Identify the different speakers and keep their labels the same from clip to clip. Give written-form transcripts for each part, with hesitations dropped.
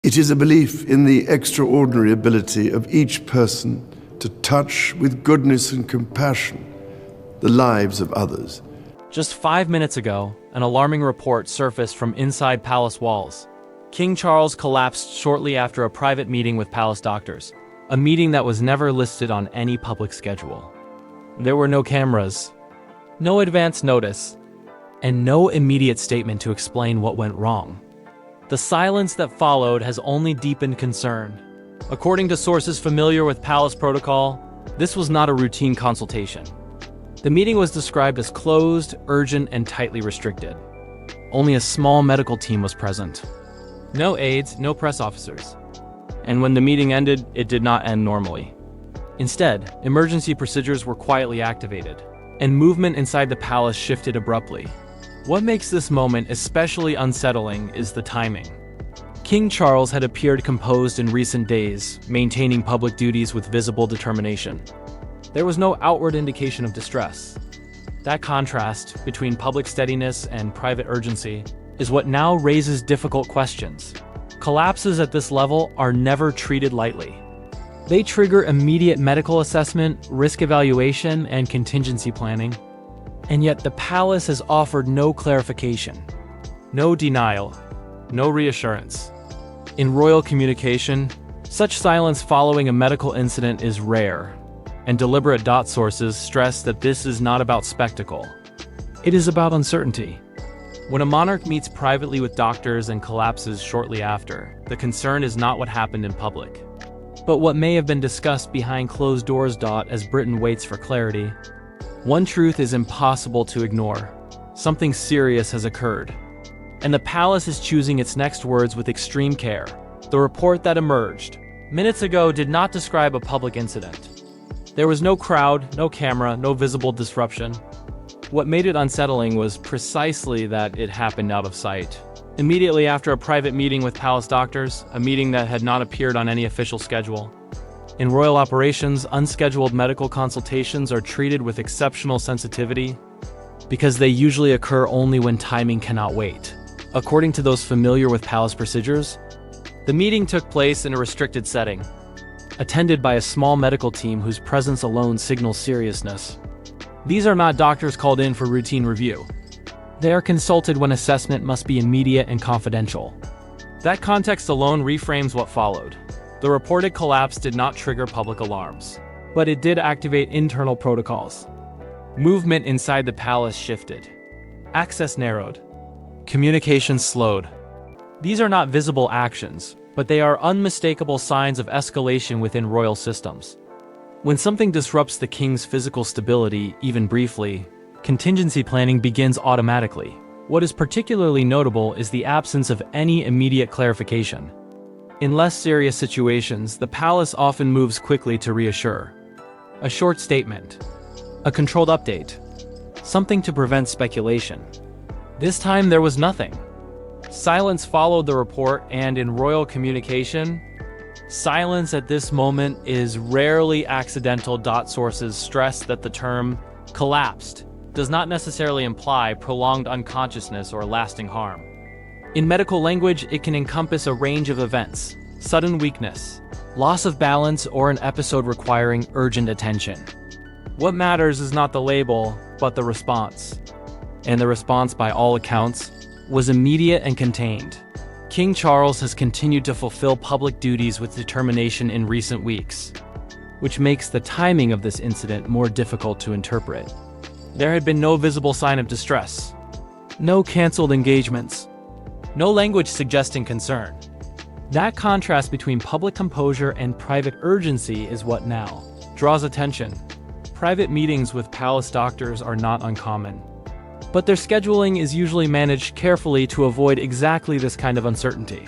Speaker 1: It is a belief in the extraordinary ability of each person to touch with goodness and compassion the lives of others.
Speaker 2: Just 5 minutes ago, an alarming report surfaced from inside palace walls. King Charles collapsed shortly after a private meeting with palace doctors, a meeting that was never listed on any public schedule. There were no cameras, no advance notice, and no immediate statement to explain what went wrong. The silence that followed has only deepened concern. According to sources familiar with palace protocol, this was not a routine consultation. The meeting was described as closed, urgent, and tightly restricted. Only a small medical team was present. No aides, no press officers. And when the meeting ended, it did not end normally. Instead, emergency procedures were quietly activated, and movement inside the palace shifted abruptly. What makes this moment especially unsettling is the timing. King Charles had appeared composed in recent days, maintaining public duties with visible determination. There was no outward indication of distress. That contrast between public steadiness and private urgency is what now raises difficult questions. Collapses at this level are never treated lightly. They trigger immediate medical assessment, risk evaluation, and contingency planning. And yet the palace has offered no clarification, no denial, no reassurance. In royal communication, such silence following a medical incident is rare, and deliberate sources stress that this is not about spectacle. It is about uncertainty. When a monarch meets privately with doctors and collapses shortly after, the concern is not what happened in public, but what may have been discussed behind closed doors. As Britain waits for clarity, one truth is impossible to ignore. Something serious has occurred, and the palace is choosing its next words with extreme care. The report that emerged minutes ago did not describe a public incident. There was no crowd, no camera, no visible disruption. What made it unsettling was precisely that it happened out of sight. Immediately after a private meeting with palace doctors, a meeting that had not appeared on any official schedule. In royal operations, unscheduled medical consultations are treated with exceptional sensitivity because they usually occur only when timing cannot wait. According to those familiar with palace procedures, the meeting took place in a restricted setting, attended by a small medical team whose presence alone signals seriousness. These are not doctors called in for routine review. They are consulted when assessment must be immediate and confidential. That context alone reframes what followed. The reported collapse did not trigger public alarms, but it did activate internal protocols. Movement inside the palace shifted. Access narrowed. Communication slowed. These are not visible actions, but they are unmistakable signs of escalation within royal systems. When something disrupts the king's physical stability, even briefly, contingency planning begins automatically. What is particularly notable is the absence of any immediate clarification. In less serious situations, the palace often moves quickly to reassure. A short statement, a controlled update, something to prevent speculation. This time there was nothing. Silence followed the report, and in royal communication, silence at this moment is rarely accidental. Sources stress that the term collapsed does not necessarily imply prolonged unconsciousness or lasting harm. In medical language, it can encompass a range of events: sudden weakness, loss of balance, or an episode requiring urgent attention. What matters is not the label, but the response. And the response, by all accounts, was immediate and contained. King Charles has continued to fulfill public duties with determination in recent weeks, which makes the timing of this incident more difficult to interpret. There had been no visible sign of distress, no canceled engagements, no language suggesting concern. That contrast between public composure and private urgency is what now draws attention. Private meetings with palace doctors are not uncommon, but their scheduling is usually managed carefully to avoid exactly this kind of uncertainty.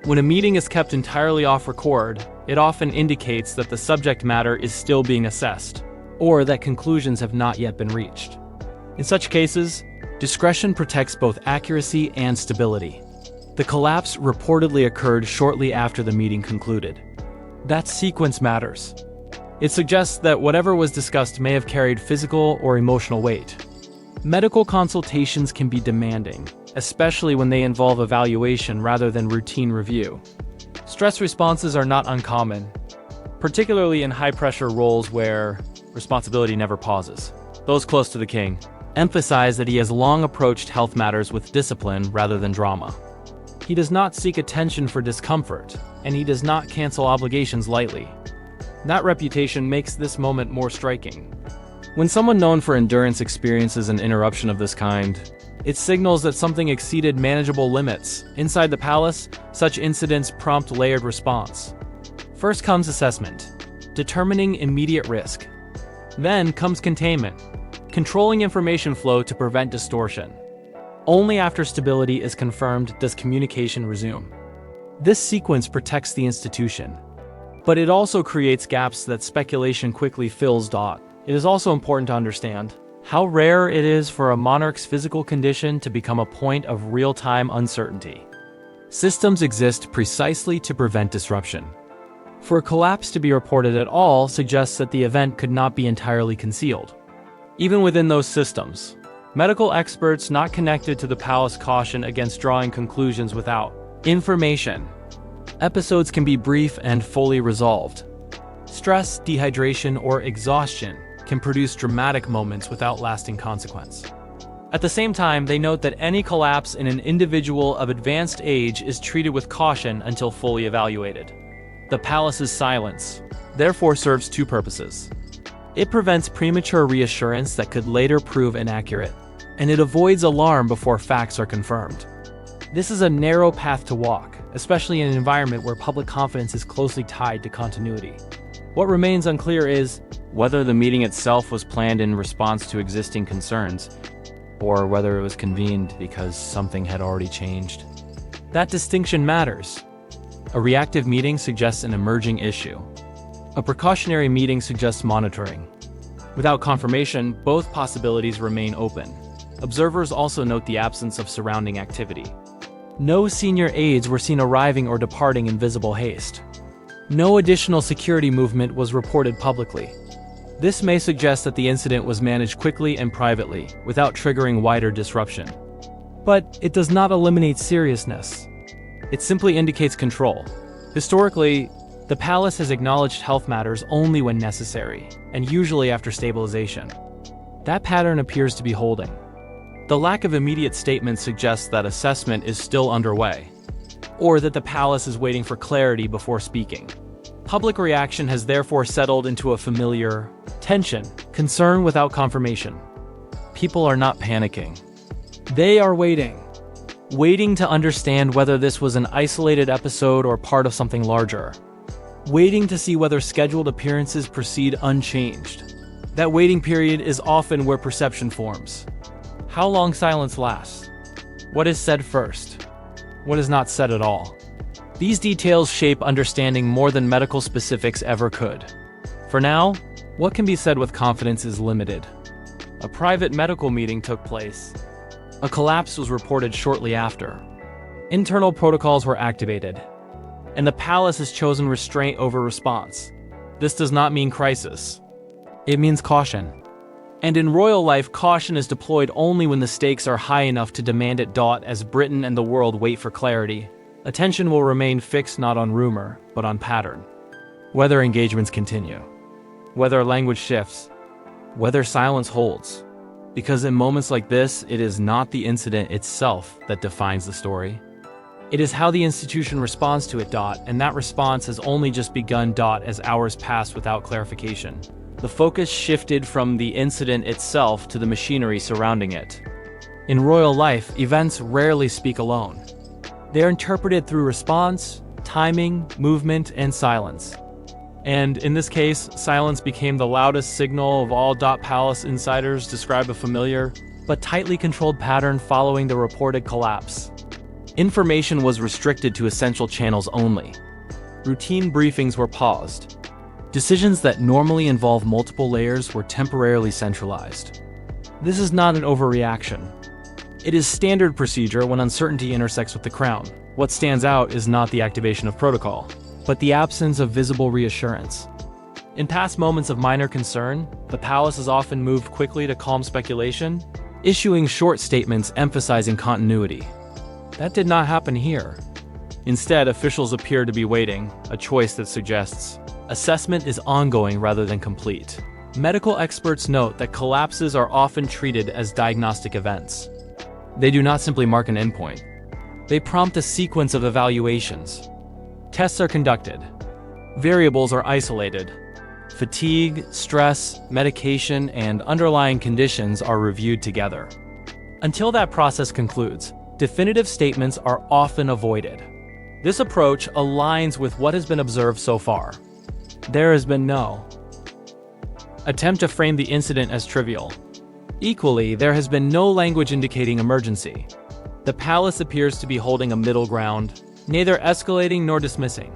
Speaker 2: When a meeting is kept entirely off record, it often indicates that the subject matter is still being assessed, or that conclusions have not yet been reached. In such cases, discretion protects both accuracy and stability. The collapse reportedly occurred shortly after the meeting concluded. That sequence matters. It suggests that whatever was discussed may have carried physical or emotional weight. Medical consultations can be demanding, especially when they involve evaluation rather than routine review. Stress responses are not uncommon, particularly in high-pressure roles where responsibility never pauses. Those close to the king emphasize that he has long approached health matters with discipline rather than drama. He does not seek attention for discomfort, and he does not cancel obligations lightly. That reputation makes this moment more striking. When someone known for endurance experiences an interruption of this kind, it signals that something exceeded manageable limits. Inside the palace, such incidents prompt layered response. First comes assessment, determining immediate risk. Then comes containment, controlling information flow to prevent distortion. Only after stability is confirmed does communication resume. This sequence protects the institution, but it also creates gaps that speculation quickly fills. It is also important to understand how rare it is for a monarch's physical condition to become a point of real-time uncertainty. Systems exist precisely to prevent disruption. For a collapse to be reported at all suggests that the event could not be entirely concealed. Even within those systems, medical experts not connected to the palace caution against drawing conclusions without information. Episodes can be brief and fully resolved. Stress, dehydration, or exhaustion can produce dramatic moments without lasting consequence. At the same time, they note that any collapse in an individual of advanced age is treated with caution until fully evaluated. The palace's silence, therefore, serves two purposes. It prevents premature reassurance that could later prove inaccurate, and it avoids alarm before facts are confirmed. This is a narrow path to walk, especially in an environment where public confidence is closely tied to continuity. What remains unclear is whether the meeting itself was planned in response to existing concerns, or whether it was convened because something had already changed. That distinction matters. A reactive meeting suggests an emerging issue. A precautionary meeting suggests monitoring. Without confirmation, both possibilities remain open. Observers also note the absence of surrounding activity. No senior aides were seen arriving or departing in visible haste. No additional security movement was reported publicly. This may suggest that the incident was managed quickly and privately, without triggering wider disruption. But it does not eliminate seriousness. It simply indicates control. Historically, the palace has acknowledged health matters only when necessary, and usually after stabilization. That pattern appears to be holding. The lack of immediate statements suggests that assessment is still underway, or that the palace is waiting for clarity before speaking. Public reaction has therefore settled into a familiar tension, concern without confirmation. People are not panicking. They are waiting to understand whether this was an isolated episode or part of something larger. Waiting to see whether scheduled appearances proceed unchanged. That waiting period is often where perception forms. How long silence lasts. What is said first. What is not said at all. These details shape understanding more than medical specifics ever could. For now, what can be said with confidence is limited. A private medical meeting took place. A collapse was reported shortly after. Internal protocols were activated, and the palace has chosen restraint over response. This does not mean crisis. It means caution. And in royal life, caution is deployed only when the stakes are high enough to demand it. As Britain and the world wait for clarity, attention will remain fixed not on rumor, but on pattern. Whether engagements continue, whether language shifts, whether silence holds. Because in moments like this, it is not the incident itself that defines the story. It is how the institution responds to it. And that response has only just begun. As hours pass without clarification. The focus shifted from the incident itself to the machinery surrounding it. In royal life, events rarely speak alone. They are interpreted through response, timing, movement, and silence. And in this case, silence became the loudest signal of all. Palace insiders describe a familiar, but tightly controlled pattern following the reported collapse. Information was restricted to essential channels only. Routine briefings were paused. Decisions that normally involve multiple layers were temporarily centralized. This is not an overreaction. It is standard procedure when uncertainty intersects with the crown. What stands out is not the activation of protocol, but the absence of visible reassurance. In past moments of minor concern, the palace has often moved quickly to calm speculation, issuing short statements emphasizing continuity. That did not happen here. Instead, officials appear to be waiting, a choice that suggests assessment is ongoing rather than complete. Medical experts note that collapses are often treated as diagnostic events. They do not simply mark an endpoint. They prompt a sequence of evaluations. Tests are conducted. Variables are isolated. Fatigue, stress, medication, and underlying conditions are reviewed together. Until that process concludes, definitive statements are often avoided. This approach aligns with what has been observed so far. There has been no attempt to frame the incident as trivial. Equally, there has been no language indicating emergency. The palace appears to be holding a middle ground, neither escalating nor dismissing.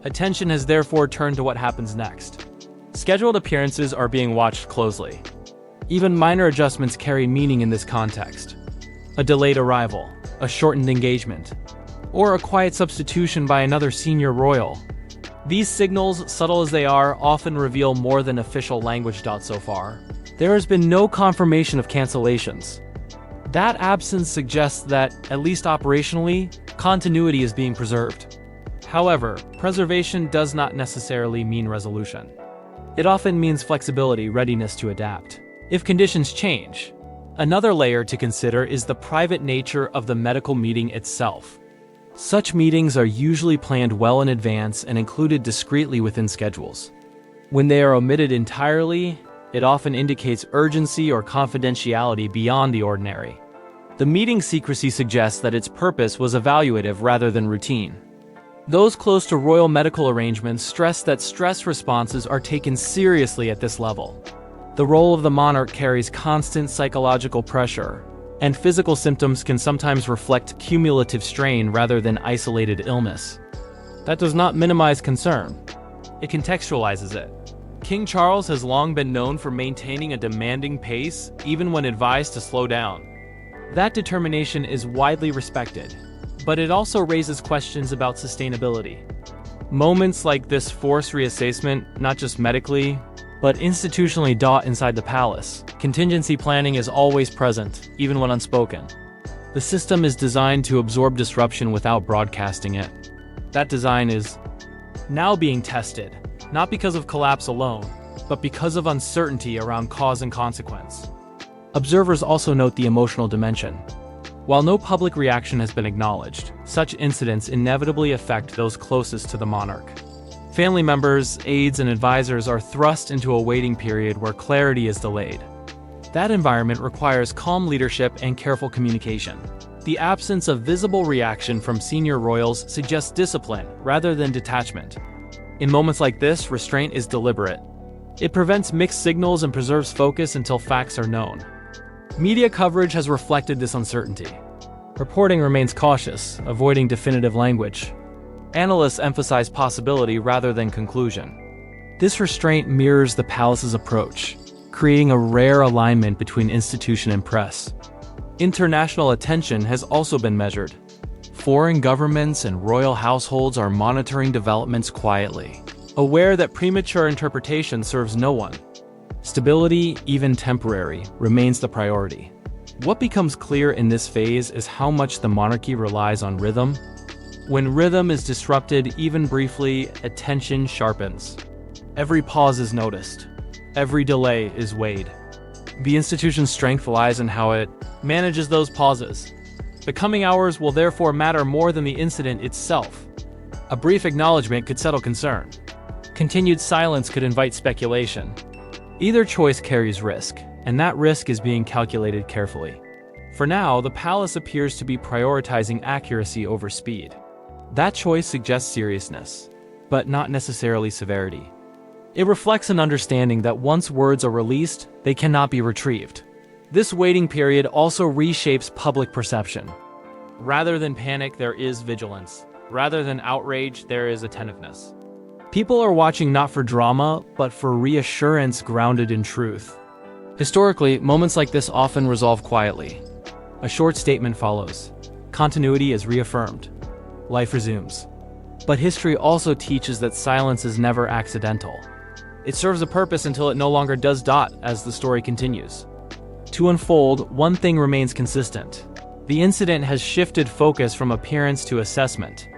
Speaker 2: Attention has therefore turned to what happens next. Scheduled appearances are being watched closely. Even minor adjustments carry meaning in this context. A delayed arrival, a shortened engagement, or a quiet substitution by another senior royal. These signals, subtle as they are, often reveal more than official language. So far, there has been no confirmation of cancellations. That absence suggests that, at least operationally, continuity is being preserved. However, preservation does not necessarily mean resolution. It often means flexibility, readiness to adapt if conditions change. Another layer to consider is the private nature of the medical meeting itself. Such meetings are usually planned well in advance and included discreetly within schedules. When they are omitted entirely, it often indicates urgency or confidentiality beyond the ordinary. The meeting secrecy suggests that its purpose was evaluative rather than routine. Those close to royal medical arrangements stress that stress responses are taken seriously at this level. The role of the monarch carries constant psychological pressure, and physical symptoms can sometimes reflect cumulative strain rather than isolated illness. That does not minimize concern. It contextualizes it. King Charles has long been known for maintaining a demanding pace, even when advised to slow down. That determination is widely respected, but it also raises questions about sustainability. Moments like this force reassessment, not just medically, but institutionally inside the palace. Contingency planning is always present, even when unspoken. The system is designed to absorb disruption without broadcasting it. That design is now being tested, not because of collapse alone, but because of uncertainty around cause and consequence. Observers also note the emotional dimension. While no public reaction has been acknowledged, such incidents inevitably affect those closest to the monarch. Family members, aides, and advisors are thrust into a waiting period where clarity is delayed. That environment requires calm leadership and careful communication. The absence of visible reaction from senior royals suggests discipline rather than detachment. In moments like this, restraint is deliberate. It prevents mixed signals and preserves focus until facts are known. Media coverage has reflected this uncertainty. Reporting remains cautious, avoiding definitive language. Analysts emphasize possibility rather than conclusion. This restraint mirrors the palace's approach, creating a rare alignment between institution and press. International attention has also been measured. Foreign governments and royal households are monitoring developments quietly, aware that premature interpretation serves no one. Stability, even temporary, remains the priority. What becomes clear in this phase is how much the monarchy relies on rhythm. When rhythm is disrupted, even briefly, attention sharpens. Every pause is noticed. Every delay is weighed. The institution's strength lies in how it manages those pauses. The coming hours will therefore matter more than the incident itself. A brief acknowledgement could settle concern. Continued silence could invite speculation. Either choice carries risk, and that risk is being calculated carefully. For now, the palace appears to be prioritizing accuracy over speed. That choice suggests seriousness, but not necessarily severity. It reflects an understanding that once words are released, they cannot be retrieved. This waiting period also reshapes public perception. Rather than panic, there is vigilance. Rather than outrage, there is attentiveness. People are watching not for drama, but for reassurance grounded in truth. Historically, moments like this often resolve quietly. A short statement follows. Continuity is reaffirmed. Life resumes. But history also teaches that silence is never accidental. It serves a purpose until it no longer does. As the story continues to unfold, one thing remains consistent. The incident has shifted focus from appearance to assessment.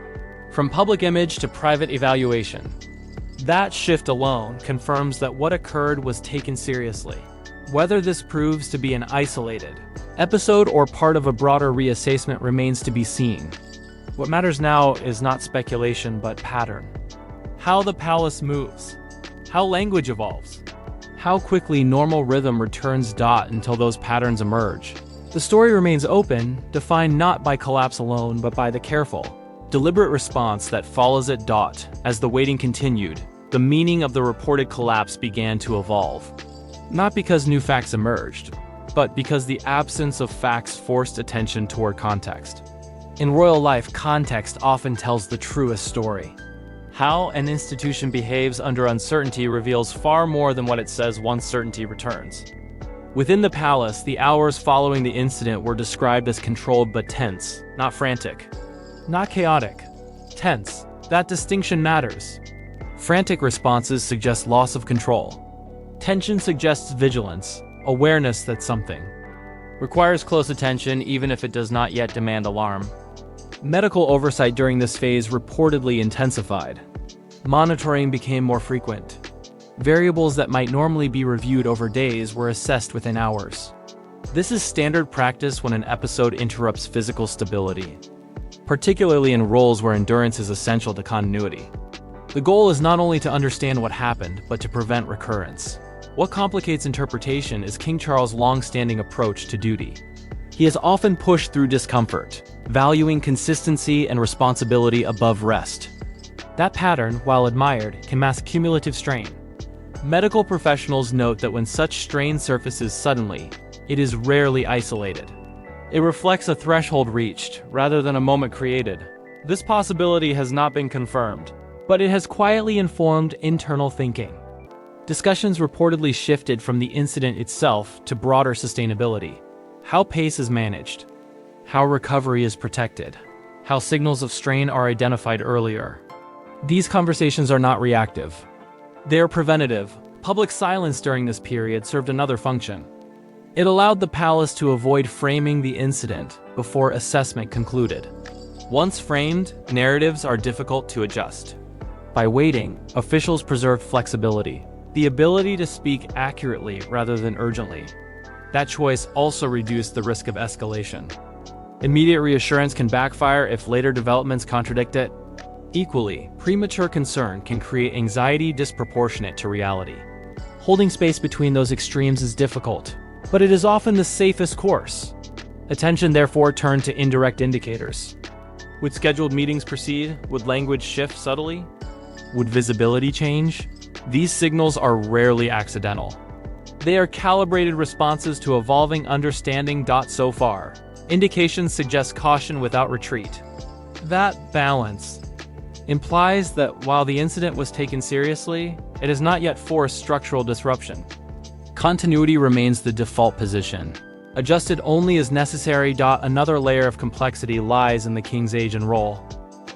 Speaker 2: from public image to private evaluation. That shift alone confirms that what occurred was taken seriously. Whether this proves to be an isolated episode or part of a broader reassessment remains to be seen. What matters now is not speculation but pattern. How the palace moves, how language evolves, how quickly normal rhythm returns until those patterns emerge. The story remains open, defined not by collapse alone but by the careful, deliberate response that follows it. As the waiting continued, the meaning of the reported collapse began to evolve. Not because new facts emerged, but because the absence of facts forced attention toward context. In royal life, context often tells the truest story. How an institution behaves under uncertainty reveals far more than what it says once certainty returns. Within the palace, the hours following the incident were described as controlled but tense, not frantic. Not chaotic. Tense. That distinction matters. Frantic responses suggest loss of control. Tension suggests vigilance, awareness that something requires close attention even if it does not yet demand alarm. Medical oversight during this phase reportedly intensified. Monitoring became more frequent. Variables that might normally be reviewed over days were assessed within hours. This is standard practice when an episode interrupts physical stability, particularly in roles where endurance is essential to continuity. The goal is not only to understand what happened, but to prevent recurrence. What complicates interpretation is King Charles' long-standing approach to duty. He has often pushed through discomfort, valuing consistency and responsibility above rest. That pattern, while admired, can mask cumulative strain. Medical professionals note that when such strain surfaces suddenly, it is rarely isolated. It reflects a threshold reached, rather than a moment created. This possibility has not been confirmed, but it has quietly informed internal thinking. Discussions reportedly shifted from the incident itself to broader sustainability. How pace is managed, how recovery is protected, how signals of strain are identified earlier. These conversations are not reactive. They are preventative. Public silence during this period served another function. It allowed the palace to avoid framing the incident before assessment concluded. Once framed, narratives are difficult to adjust. By waiting, officials preserved flexibility, the ability to speak accurately rather than urgently. That choice also reduced the risk of escalation. Immediate reassurance can backfire if later developments contradict it. Equally, premature concern can create anxiety disproportionate to reality. Holding space between those extremes is difficult, but it is often the safest course. Attention therefore turned to indirect indicators. Would scheduled meetings proceed? Would language shift subtly? Would visibility change? These signals are rarely accidental. They are calibrated responses to evolving understanding. So far, indications suggest caution without retreat. That balance implies that while the incident was taken seriously, it has not yet forced structural disruption. Continuity remains the default position, adjusted only as necessary. Another layer of complexity lies in the king's age and role.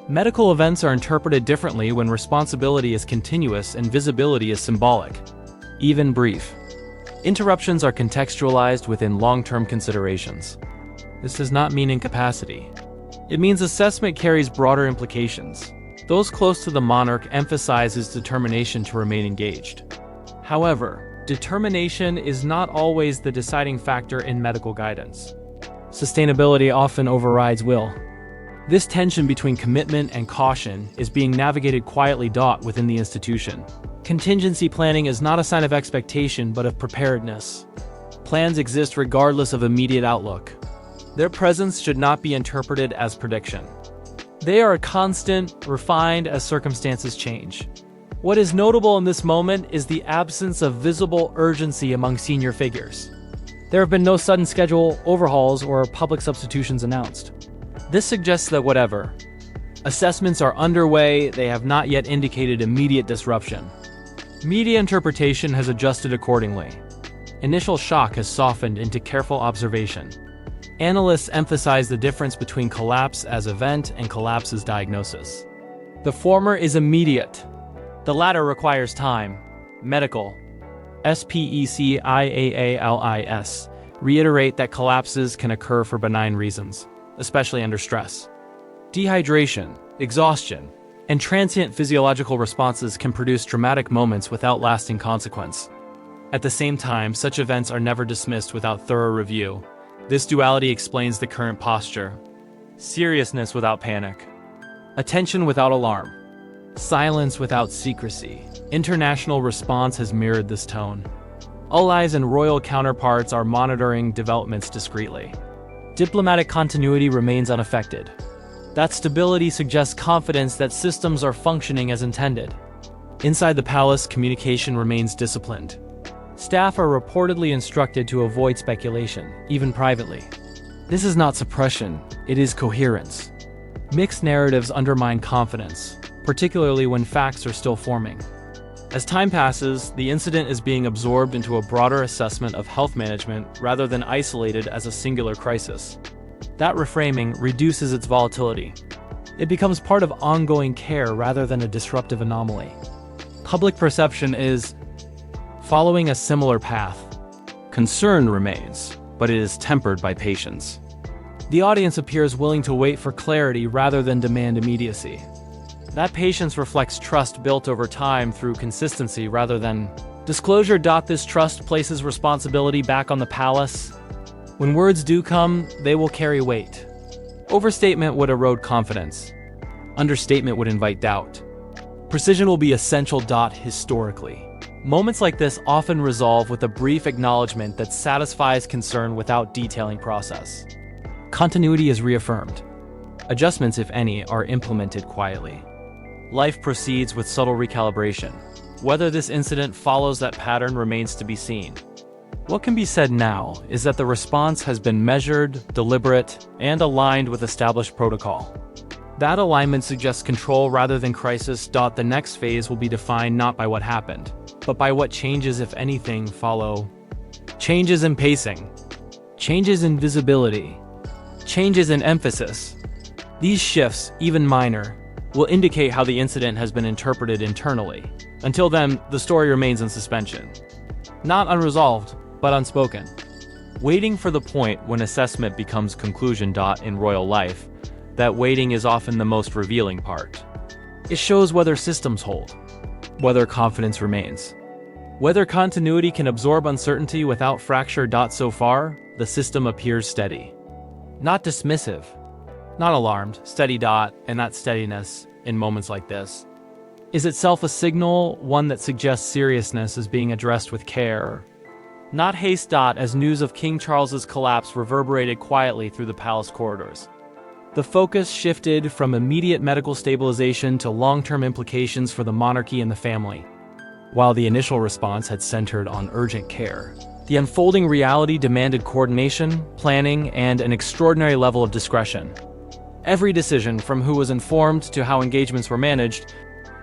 Speaker 2: Medical events are interpreted differently when responsibility is continuous and visibility is symbolic, even brief. Interruptions are contextualized within long-term considerations. This does not mean incapacity. It means assessment carries broader implications. Those close to the monarch emphasize his determination to remain engaged. However, determination is not always the deciding factor in medical guidance. Sustainability often overrides will. This tension between commitment and caution is being navigated quietly within the institution. Contingency planning is not a sign of expectation but of preparedness. Plans exist regardless of immediate outlook. Their presence should not be interpreted as prediction. They are a constant, refined as circumstances change. What is notable in this moment is the absence of visible urgency among senior figures. There have been no sudden schedule overhauls or public substitutions announced. This suggests that whatever assessments are underway, they have not yet indicated immediate disruption. Media interpretation has adjusted accordingly. Initial shock has softened into careful observation. Analysts emphasize the difference between collapse as event and collapse as diagnosis. The former is immediate. The latter requires time. Medical specialists reiterate that collapses can occur for benign reasons, especially under stress. Dehydration exhaustion, and transient physiological responses can produce dramatic moments without lasting consequence. At the same time, such events are never dismissed without thorough review. This duality explains the current posture. Seriousness without panic. Attention without alarm. Silence without secrecy. International response has mirrored this tone. Allies and royal counterparts are monitoring developments discreetly. Diplomatic continuity remains unaffected. That stability suggests confidence that systems are functioning as intended. Inside the palace, communication remains disciplined. Staff are reportedly instructed to avoid speculation, even privately. This is not suppression, it is coherence. Mixed narratives undermine confidence, particularly when facts are still forming. As time passes, the incident is being absorbed into a broader assessment of health management rather than isolated as a singular crisis. That reframing reduces its volatility. It becomes part of ongoing care rather than a disruptive anomaly. Public perception is following a similar path. Concern remains, but it is tempered by patience. The audience appears willing to wait for clarity rather than demand immediacy. That patience reflects trust built over time through consistency rather than disclosure. This trust places responsibility back on the palace. When words do come, they will carry weight. Overstatement would erode confidence. Understatement would invite doubt. Precision will be essential. Historically, moments like this often resolve with a brief acknowledgement that satisfies concern without detailing process. Continuity is reaffirmed. Adjustments, if any, are implemented quietly. Life proceeds with subtle recalibration. Whether this incident follows that pattern remains to be seen. What can be said now is that the response has been measured, deliberate, and aligned with established protocol. That alignment suggests control rather than crisis. The next phase will be defined not by what happened, but by what changes, if anything, follow. Changes in pacing, changes in visibility, changes in emphasis. These shifts, even minor, will indicate how the incident has been interpreted internally. Until then, the story remains in suspension. Not unresolved, but unspoken. Waiting for the point when assessment becomes conclusion. In royal life, that waiting is often the most revealing part. It shows whether systems hold, whether confidence remains, whether continuity can absorb uncertainty without fracture. So far, the system appears steady. Not dismissive, not alarmed, steady. And that steadiness, in moments like this, is itself a signal, one that suggests seriousness is being addressed with care, not haste. As news of King Charles's collapse reverberated quietly through the palace corridors, the focus shifted from immediate medical stabilization to long-term implications for the monarchy and the family. While the initial response had centered on urgent care, the unfolding reality demanded coordination, planning, and an extraordinary level of discretion. Every decision, from who was informed to how engagements were managed,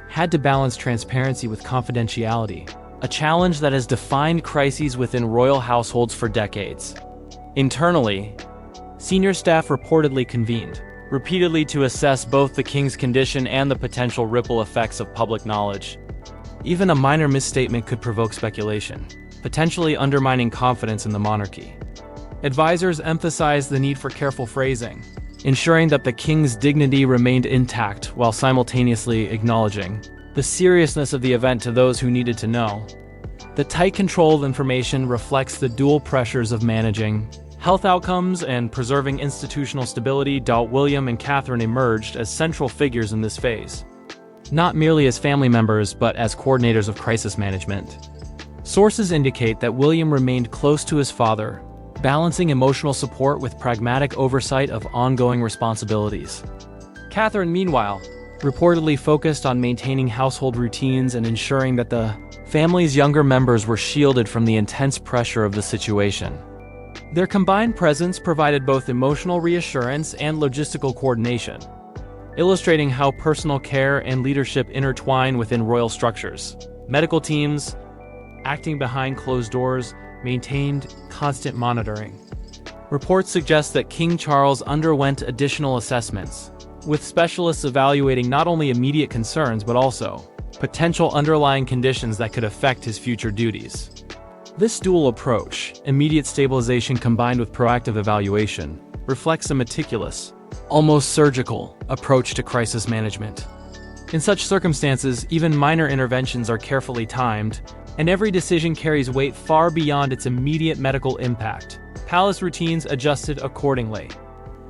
Speaker 2: had to balance transparency with confidentiality, a challenge that has defined crises within royal households for decades. Internally, senior staff reportedly convened, repeatedly to assess both the king's condition and the potential ripple effects of public knowledge. Even a minor misstatement could provoke speculation, potentially undermining confidence in the monarchy. Advisors emphasized the need for careful phrasing, ensuring that the king's dignity remained intact while simultaneously acknowledging the seriousness of the event to those who needed to know. The tight control of information reflects the dual pressures of managing health outcomes and preserving institutional stability. William and Catherine emerged as central figures in this phase, not merely as family members but as coordinators of crisis management. Sources indicate that William remained close to his father, balancing emotional support with pragmatic oversight of ongoing responsibilities. Catherine, meanwhile, reportedly focused on maintaining household routines and ensuring that the family's younger members were shielded from the intense pressure of the situation. Their combined presence provided both emotional reassurance and logistical coordination, illustrating how personal care and leadership intertwine within royal structures. Medical teams, acting behind closed doors, maintained constant monitoring. Reports suggest that King Charles underwent additional assessments, with specialists evaluating not only immediate concerns but also potential underlying conditions that could affect his future duties. This dual approach, immediate stabilization combined with proactive evaluation, reflects a meticulous, almost surgical, approach to crisis management. In such circumstances, even minor interventions are carefully timed, and every decision carries weight far beyond its immediate medical impact. Palace routines adjusted accordingly.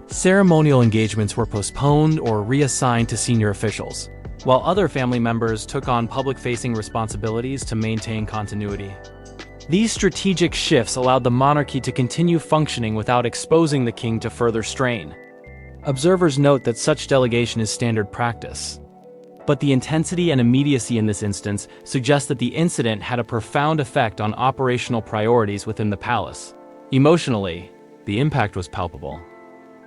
Speaker 2: Ceremonial engagements were postponed or reassigned to senior officials, while other family members took on public-facing responsibilities to maintain continuity. These strategic shifts allowed the monarchy to continue functioning without exposing the king to further strain. Observers note that such delegation is standard practice. But the intensity and immediacy in this instance suggest that the incident had a profound effect on operational priorities within the palace. Emotionally, the impact was palpable.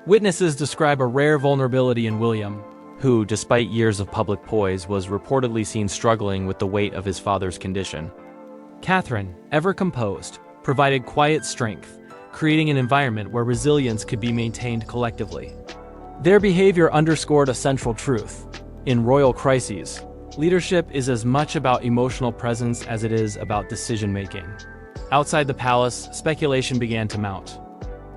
Speaker 2: Witnesses describe a rare vulnerability in William, who, despite years of public poise, was reportedly seen struggling with the weight of his father's condition. Catherine, ever composed, provided quiet strength, creating an environment where resilience could be maintained collectively. Their behavior underscored a central truth. In royal crises, leadership is as much about emotional presence as it is about decision-making. Outside the palace, speculation began to mount.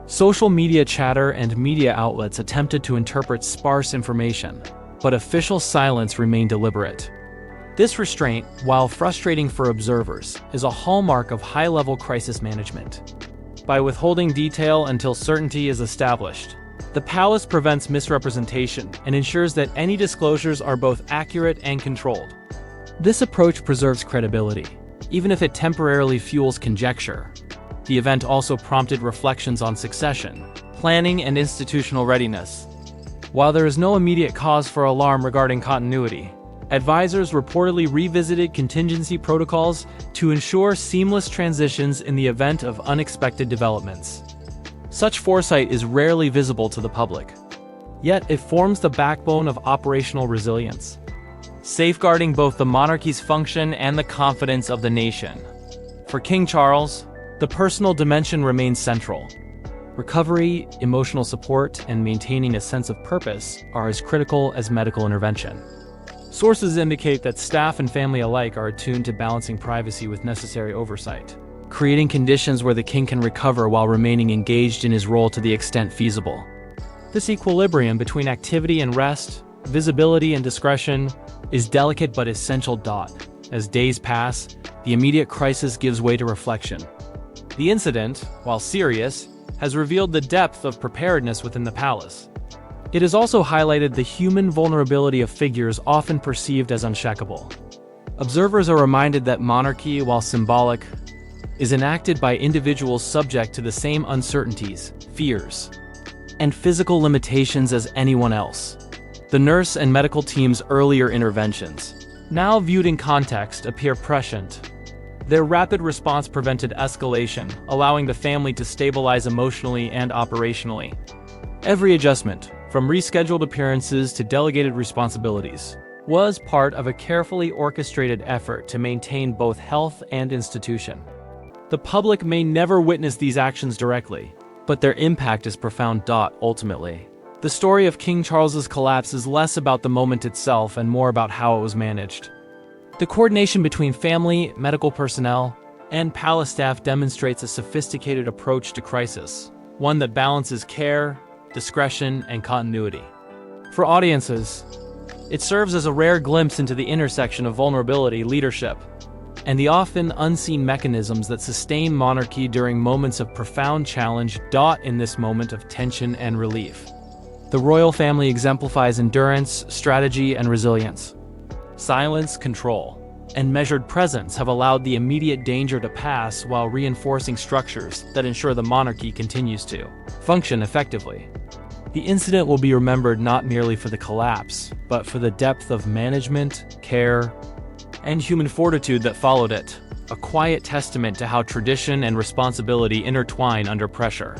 Speaker 2: Social media chatter and media outlets attempted to interpret sparse information, but official silence remained deliberate. This restraint, while frustrating for observers, is a hallmark of high-level crisis management. By withholding detail until certainty is established, the palace prevents misrepresentation and ensures that any disclosures are both accurate and controlled. This approach preserves credibility, even if it temporarily fuels conjecture. The event also prompted reflections on succession, planning, and institutional readiness. While there is no immediate cause for alarm regarding continuity, advisors reportedly revisited contingency protocols to ensure seamless transitions in the event of unexpected developments. Such foresight is rarely visible to the public, yet it forms the backbone of operational resilience, safeguarding both the monarchy's function and the confidence of the nation. For King Charles, the personal dimension remains central. Recovery, emotional support, and maintaining a sense of purpose are as critical as medical intervention. Sources indicate that staff and family alike are attuned to balancing privacy with necessary oversight, creating conditions where the king can recover while remaining engaged in his role to the extent feasible. This equilibrium between activity and rest, visibility and discretion, is delicate but essential. As days pass, the immediate crisis gives way to reflection. The incident, while serious, has revealed the depth of preparedness within the palace. It has also highlighted the human vulnerability of figures often perceived as unshakable. Observers are reminded that monarchy, while symbolic, is enacted by individuals subject to the same uncertainties, fears, and physical limitations as anyone else. The nurse and medical team's earlier interventions, now viewed in context, appear prescient. Their rapid response prevented escalation, allowing the family to stabilize emotionally and operationally. Every adjustment, from rescheduled appearances to delegated responsibilities, was part of a carefully orchestrated effort to maintain both health and institution. The public may never witness these actions directly, but their impact is profound. Ultimately, the story of King Charles's collapse is less about the moment itself and more about how it was managed. The coordination between family, medical personnel, and palace staff demonstrates a sophisticated approach to crisis, one that balances care, discretion, and continuity. For audiences, it serves as a rare glimpse into the intersection of vulnerability, leadership, and the often unseen mechanisms that sustain monarchy during moments of profound challenge. In this moment of tension and relief, the royal family exemplifies endurance, strategy, and resilience. Silence, control, and measured presence have allowed the immediate danger to pass while reinforcing structures that ensure the monarchy continues to function effectively. The incident will be remembered not merely for the collapse, but for the depth of management, care, and human fortitude that followed it, a quiet testament to how tradition and responsibility intertwine under pressure.